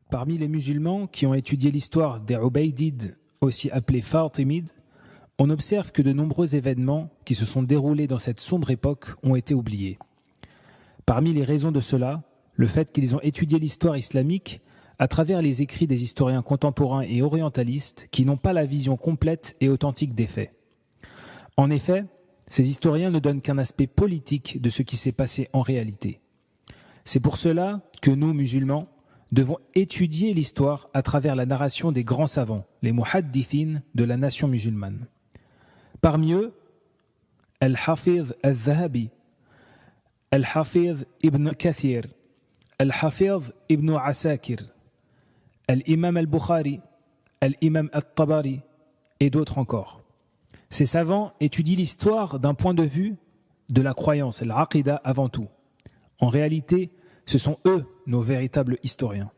Parmi les musulmans qui ont étudié l'histoire des Ubaydides, aussi appelés Fatimides, on observe que de nombreux événements qui se sont déroulés dans cette sombre époque ont été oubliés. Parmi les raisons de cela, le fait qu'ils ont étudié l'histoire islamique à travers les écrits des historiens contemporains et orientalistes qui n'ont pas la vision complète et authentique des faits. En effet, ces historiens ne donnent qu'un aspect politique de ce qui s'est passé en réalité. C'est pour cela que nous, musulmans, devons étudier l'histoire à travers la narration des grands savants, les muhaddithin de la nation musulmane. Parmi eux, Al-Hafiz al-Zahabi, Al-Hafiz ibn Kathir, Al-Hafiz ibn Asakir, Al-Imam al-Bukhari, Al-Imam al-Tabari et d'autres encore. Ces savants étudient l'histoire d'un point de vue de la croyance, l'aqida avant tout. En réalité, ce sont eux nos véritables historiens.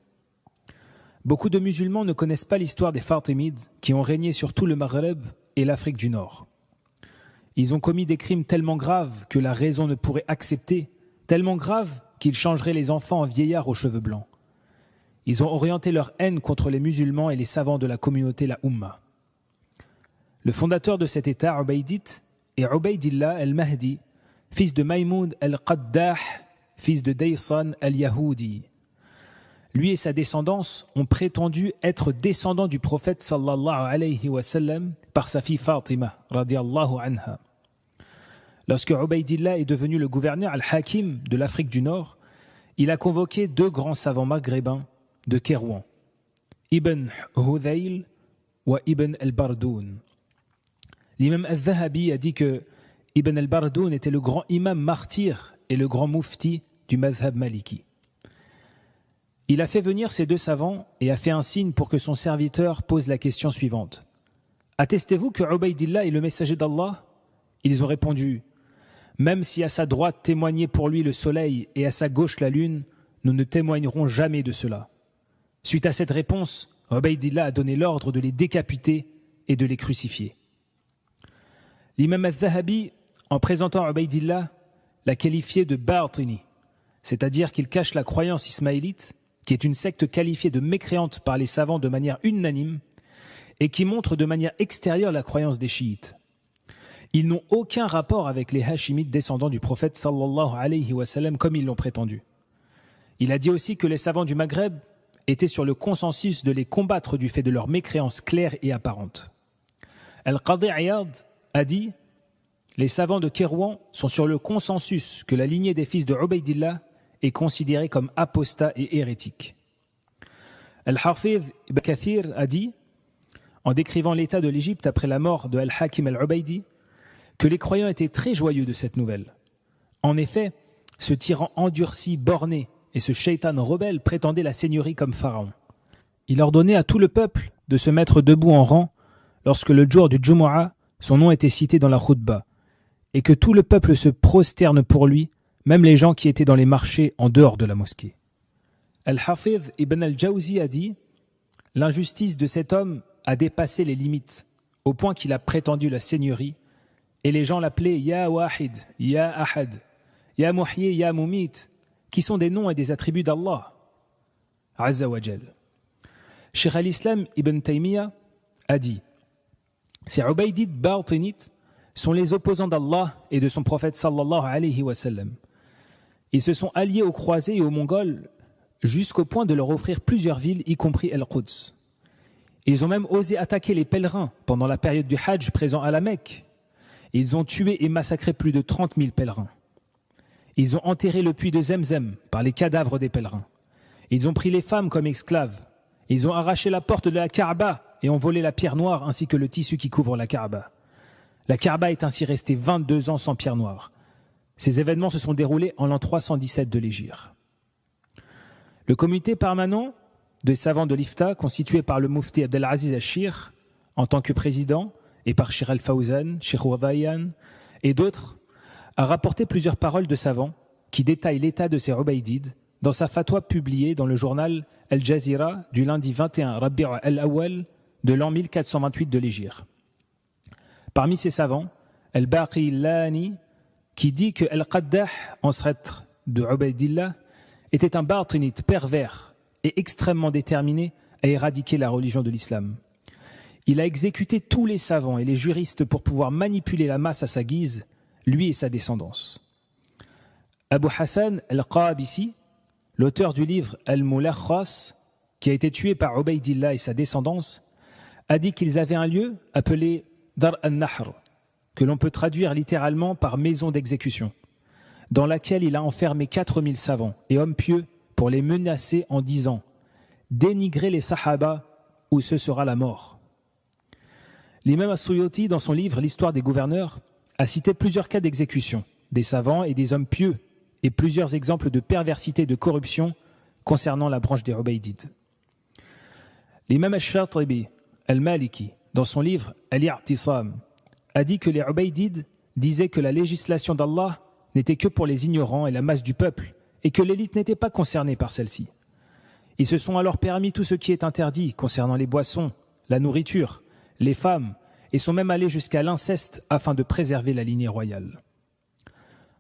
Beaucoup de musulmans ne connaissent pas l'histoire des Fatimides qui ont régné sur tout le Maghreb et l'Afrique du Nord. Ils ont commis des crimes tellement graves que la raison ne pourrait accepter, tellement graves qu'ils changeraient les enfants en vieillards aux cheveux blancs. Ils ont orienté leur haine contre les musulmans et les savants de la communauté, la Ummah. Le fondateur de cet État, Ubaydite, est Ubaydillah al-Mahdi, fils de Maïmoud al-Qaddah, fils de Daysan al-Yahoudi. Lui et sa descendance ont prétendu être descendants du prophète sallallahu alayhi wa sallam par sa fille Fatima, radiyallahu anha. Lorsque Ubaydillah est devenu le gouverneur al-Hakim de l'Afrique du Nord, il a convoqué deux grands savants maghrébins de Kérouan, Ibn Hudayl ou Ibn al-Bardoun. L'imam al-Zahabi a dit que Ibn al-Bardoun était le grand imam martyr et le grand mufti du madhab maliki. Il a fait venir ces deux savants et a fait un signe pour que son serviteur pose la question suivante. Attestez-vous que Ubaydillah est le messager d'Allah ? Ils ont répondu, même si à sa droite témoignait pour lui le soleil et à sa gauche la lune, nous ne témoignerons jamais de cela. Suite à cette réponse, Ubaydillah a donné l'ordre de les décapiter et de les crucifier. L'imam al-Zahabi, en présentant Ubaydillah, l'a qualifié de Batini, c'est-à-dire qu'il cache la croyance ismaélite, qui est une secte qualifiée de mécréante par les savants de manière unanime et qui montre de manière extérieure la croyance des chiites. Ils n'ont aucun rapport avec les hachimites descendants du prophète sallallahu alayhi wa sallam comme ils l'ont prétendu. Il a dit aussi que les savants du Maghreb étaient sur le consensus de les combattre du fait de leur mécréance claire et apparente. Al-Qadi Iyad a dit « Les savants de Kérouan sont sur le consensus que la lignée des fils de Ubaydillah est considérée comme apostat et hérétique. » Al-Hafiz ibn Kathir a dit, en décrivant l'état de l'Égypte après la mort de Al-Hakim al-Ubaydi, que les croyants étaient très joyeux de cette nouvelle. En effet, ce tyran endurci, borné et ce shaitan rebelle prétendait la seigneurie comme pharaon. Il ordonnait à tout le peuple de se mettre debout en rang lorsque le jour du Jumu'ah, son nom était cité dans la khutbah, et que tout le peuple se prosterne pour lui, même les gens qui étaient dans les marchés en dehors de la mosquée. Al-Hafiz ibn al-Jawzi a dit « L'injustice de cet homme a dépassé les limites, au point qu'il a prétendu la seigneurie, et les gens l'appelaient « Ya Wahid, Ya Ahad, Ya Muhyi, Ya Mumit », qui sont des noms et des attributs d'Allah, Azza wa Jal. Cheikh al-Islam ibn Taymiyyah a dit « Ces Ubaydites Batinites sont les opposants d'Allah et de son prophète sallallahu alayhi wa sallam. Ils se sont alliés aux croisés et aux Mongols jusqu'au point de leur offrir plusieurs villes, y compris Al-Quds. Ils ont même osé attaquer les pèlerins pendant la période du Hajj présent à la Mecque. Ils ont tué et massacré plus de 30 000 pèlerins. Ils ont enterré le puits de Zemzem par les cadavres des pèlerins. Ils ont pris les femmes comme esclaves. Ils ont arraché la porte de la Kaaba et ont volé la pierre noire ainsi que le tissu qui couvre la Kaaba. La Kaaba est ainsi restée 22 ans sans pierre noire. Ces événements se sont déroulés en l'an 317 de l'Hégire. Le comité permanent des savants de l'Ifta, constitué par le Mufti Abdelaziz al-Shir en tant que président et par Shir al-Fawzan, Sheikh Wadayan et d'autres, a rapporté plusieurs paroles de savants qui détaillent l'état de ces Ubaydides dans sa fatwa publiée dans le journal Al-Jazira du lundi 21 Rabi' al-Awwal de l'an 1428 de l'Hégire. Parmi ces savants, Al-Baqillani, qui dit que Al-Qaddah, ancêtre de Ubaydillah, était un batinite pervers et extrêmement déterminé à éradiquer la religion de l'islam. Il a exécuté tous les savants et les juristes pour pouvoir manipuler la masse à sa guise, lui et sa descendance. Abu Hassan al-Qabisi, l'auteur du livre Al-Mulakhas, qui a été tué par Ubaydillah et sa descendance, a dit qu'ils avaient un lieu appelé Dar al-Nahr, que l'on peut traduire littéralement par maison d'exécution, dans laquelle il a enfermé 4000 savants et hommes pieux pour les menacer en disant « Dénigrez les sahaba ou ce sera la mort ». L'imam as-Suyuti, dans son livre L'histoire des gouverneurs, a cité plusieurs cas d'exécution, des savants et des hommes pieux, et plusieurs exemples de perversité et de corruption concernant la branche des Ubaydides. L'imam al-Shatibi al-Maliki, dans son livre Al-I'tisam, a dit que les Ubaydides disaient que la législation d'Allah n'était que pour les ignorants et la masse du peuple, et que l'élite n'était pas concernée par celle-ci. Ils se sont alors permis tout ce qui est interdit concernant les boissons, la nourriture, les femmes, et sont même allés jusqu'à l'inceste afin de préserver la lignée royale.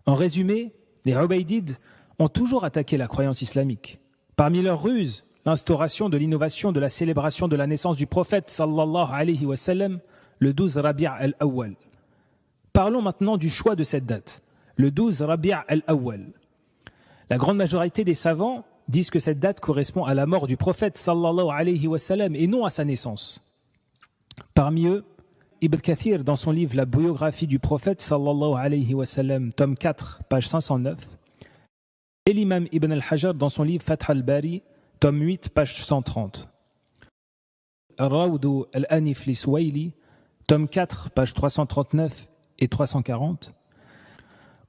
En résumé, les Ubaydides ont toujours attaqué la croyance islamique. Parmi leurs ruses, l'instauration de l'innovation de la célébration de la naissance du prophète sallallahu alayhi wa sallam, le 12 Rabi' al-Awwal. Parlons maintenant du choix de cette date, le 12 Rabi' al-Awwal. La grande majorité des savants disent que cette date correspond à la mort du prophète sallallahu alayhi wa sallam et non à sa naissance. Parmi eux, Ibn Kathir, dans son livre La biographie du prophète sallallahu alayhi wa sallam, tome 4, page 509, et l'imam Ibn al-Hajar dans son livre Fath al-Bari, tome 8, page 130. Rawdu al-Anif li-Suwayli, tome 4, page 339 et 340.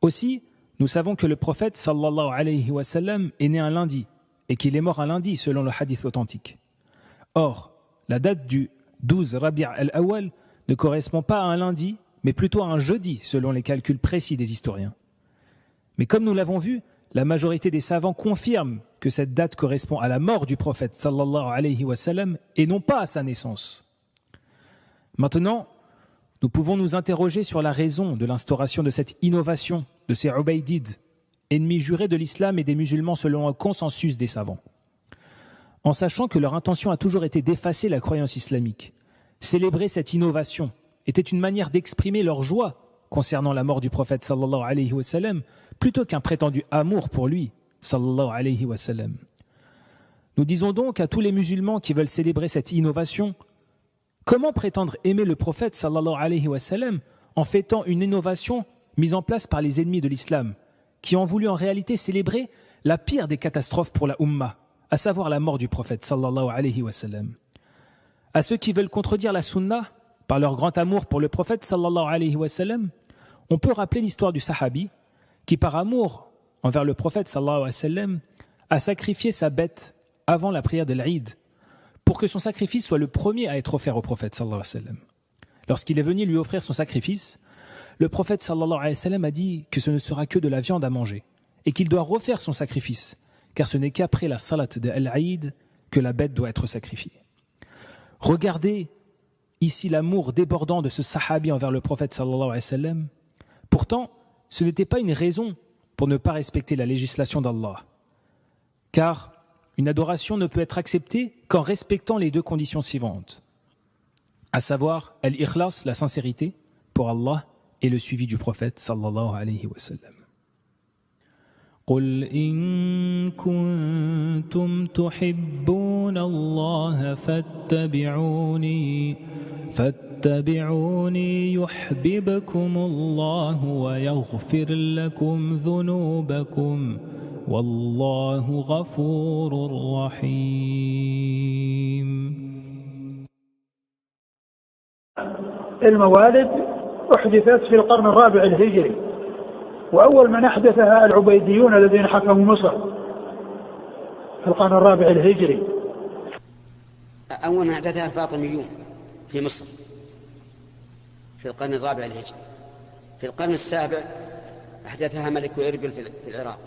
Aussi, nous savons que le prophète sallallahu alayhi wa sallam est né un lundi et qu'il est mort un lundi selon le hadith authentique. Or, la date du 12 Rabi' al-Awwal ne correspond pas à un lundi, mais plutôt à un jeudi selon les calculs précis des historiens. Mais comme nous l'avons vu, la majorité des savants confirment que cette date correspond à la mort du prophète sallallahu alayhi wa sallam et non pas à sa naissance. Maintenant, nous pouvons nous interroger sur la raison de l'instauration de cette innovation de ces Ubaydides, ennemis jurés de l'islam et des musulmans selon un consensus des savants. En sachant que leur intention a toujours été d'effacer la croyance islamique, célébrer cette innovation était une manière d'exprimer leur joie concernant la mort du prophète sallallahu alayhi wa sallam plutôt qu'un prétendu amour pour lui sallallahu alayhi wa sallam. Nous disons donc à tous les musulmans qui veulent célébrer cette innovation, comment prétendre aimer le prophète sallallahu alayhi wa sallam en fêtant une innovation mise en place par les ennemis de l'islam qui ont voulu en réalité célébrer la pire des catastrophes pour la Ummah, à savoir la mort du prophète sallallahu alayhi wa sallam. À ceux qui veulent contredire la sunna par leur grand amour pour le prophète sallallahu alayhi wa sallam, on peut rappeler l'histoire du sahabi qui par amour envers le prophète sallallahu alayhi wa sallam a sacrifié sa bête avant la prière de l'Aïd pour que son sacrifice soit le premier à être offert au prophète sallallahu alayhi wa sallam. Lorsqu'il est venu lui offrir son sacrifice, le prophète sallallahu alayhi wa sallam a dit que ce ne sera que de la viande à manger et qu'il doit refaire son sacrifice car ce n'est qu'après la salat de l'Aïd que la bête doit être sacrifiée. Regardez ici l'amour débordant de ce sahabi envers le prophète sallallahu alayhi wa sallam. Pourtant, ce n'était pas une raison pour ne pas respecter la législation d'Allah. Car une adoration ne peut être acceptée qu'en respectant les deux conditions suivantes, à savoir al-ikhlas, la sincérité pour Allah, et le suivi du prophète sallallahu alayhi wa sallam. قل إن كنتم تحبون الله فاتبعوني يحببكم الله ويغفر لكم ذنوبكم والله غفور رحيم. الموالد أحدثت في القرن الرابع الهجري، وأول من أحدثها العبيديون الذين حكموا مصر في القرن الرابع الهجري. أول من أحدثها الفاطميون في مصر في القرن الرابع الهجري. في القرن السابع أحدثها ملك إربيل في العراق.